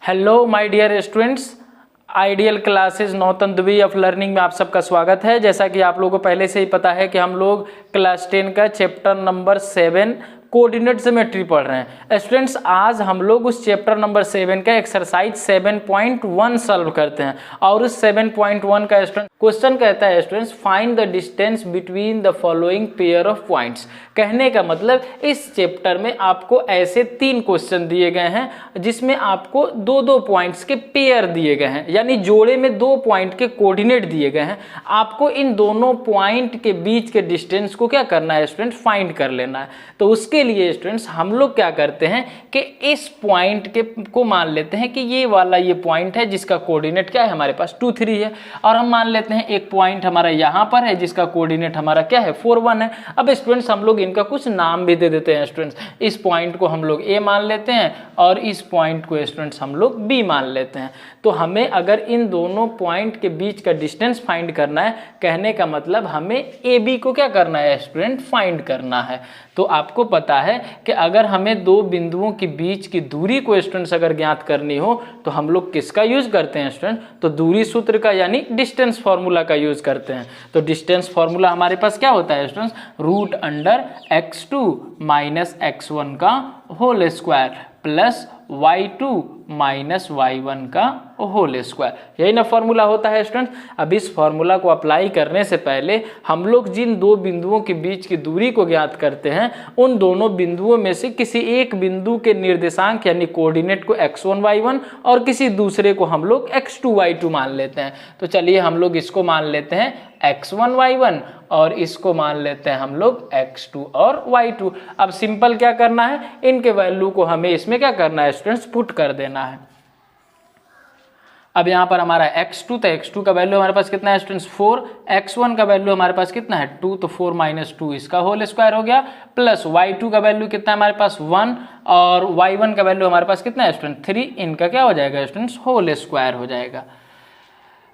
Hello my dear students, ideal classes नौतन way of learning में आप सबका स्वागत है। जैसा कि आप लोगों को पहले से ही पता है कि हम लोग क्लास 10 का चैप्टर नंबर 7 कोऑर्डिनेट ज्योमेट्री पढ़ रहे हैं। स्टूडेंट्स, आज हम लोग उस चैप्टर नंबर 7 का एक्सरसाइज 7.1 सॉल्व करते हैं और उस 7.1 का स्टूडेंट क्वेश्चन कहता है students find the distance between the following pair of points. कहने का मतलब इस चैप्टर में आपको ऐसे 3 क्वेश्चन दिए गए हैं जिसमें आपको 2-2 पॉइंट्स के पेयर दिए गए हैं, यानी जोड़े में 2 पॉइंट के कोऑर्डिनेट दिए गए हैं। आपको इन दोनों पॉइंट के बीच के डिस्टेंस को क्या करना है स्टूडेंट, फाइंड कर लेना है। तो उसके लिए स्टूडेंट्स हम लोग क्या करते हैं कि इस पॉइंट के को मान लेते हैं कि ये वाला ये पॉइंट है जिसका कोऑर्डिनेट क्या है हमारे पास 2, 3 है, और हम मान लेते हैं एक पॉइंट हमारा यहाँ पर है जिसका कोऑर्डिनेट हमारा क्या है 4, 1 है। अब स्टूडेंट्स हम लोग इनका कुछ नाम भी दे देते हैं। स्टूडेंट्स इस पॉइंट को हम लोग ए मान लेते हैं और इस पॉइंट को स्टूडेंट्स हम लोग बी मान लेते हैं। तो हमें अगर इन दोनों पॉइंट के बीच का डिस्टेंस फाइंड करना है, कहने का मतलब हमें ए बी को क्या करना है स्टूडेंट, फाइंड करना है। तो आपको पता है कि अगर हमें 2 बिंदुओं के बीच की दूरी को स्टूडेंट्स अगर ज्ञात करनी हो तो हम लोग किसका यूज करते हैं स्टूडेंट, तो दूरी सूत्र का यानी डिस्टेंस फॉर्मूला का यूज करते हैं। तो डिस्टेंस फॉर्मूला हमारे पास क्या होता है स्टूडेंट्स, √x2 - x1 का whole square plus y2 - y1 का होल स्क्वायर, यही ना फॉर्मूला होता है स्टूडेंट। अब इस फॉर्मूला को अप्लाई करने से पहले हम लोग जिन 2 बिंदुओं के बीच की दूरी को ज्ञात करते हैं उन दोनों बिंदुओं में से किसी एक बिंदु के निर्देशांक यानी कोऑर्डिनेट को x1 y1 और किसी दूसरे को हम लोग x2 y2 मान लेते हैं। तो चलिए हम लोग इसको मान लेते हैं x1 y1 और इसको मान लेते हैं हम लोग x2 और y2। अब सिंपल क्या करना है, इनके वैल्यू को हमें इसमें क्या करना है स्टूडेंट्स, पुट कर देना है। अब यहाँ पर हमारा x2 तो x2 का वैल्यू हमारे पास कितना है स्टूडेंट्स 4, x1 का वैल्यू हमारे पास कितना है 2, तो 4 - 2 इसका होल स्क्वायर हो गया, प्लस y2 का वैल्यू कितना है हमारे पास 1 और y1 का वैल्यू हमारे पास कितना है स्टूडेंट 3, इनका क्या हो जाएगा स्टूडेंट्स होल स्क्वायर हो जाएगा।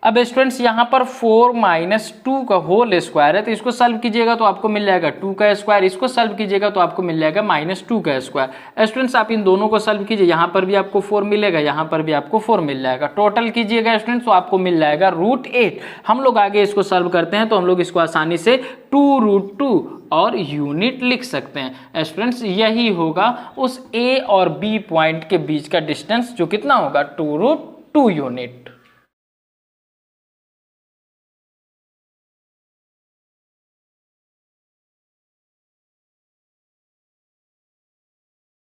अब स्टूडेंट्स यहाँ पर 4 - 2 का होल स्क्वायर है तो इसको सॉल्व कीजिएगा तो आपको मिल जाएगा 2 का स्क्वायर, इसको सॉल्व कीजिएगा तो आपको मिल जाएगा -2 का स्क्वायर। स्टूडेंट्स आप इन दोनों को सॉल्व कीजिए, यहाँ पर भी आपको 4 मिलेगा, यहाँ पर भी आपको 4 मिल जाएगा, टोटल कीजिएगा स्टूडेंट्स तो आपको मिल जाएगा √8। हम लोग आगे इसको सॉल्व करते हैं तो हम लोग इसको आसानी से 2√2 और यूनिट लिख सकते हैं। स्टूडेंट्स यही होगा उस ए और बी पॉइंट के बीच का डिस्टेंस जो कितना होगा 2√2 यूनिट।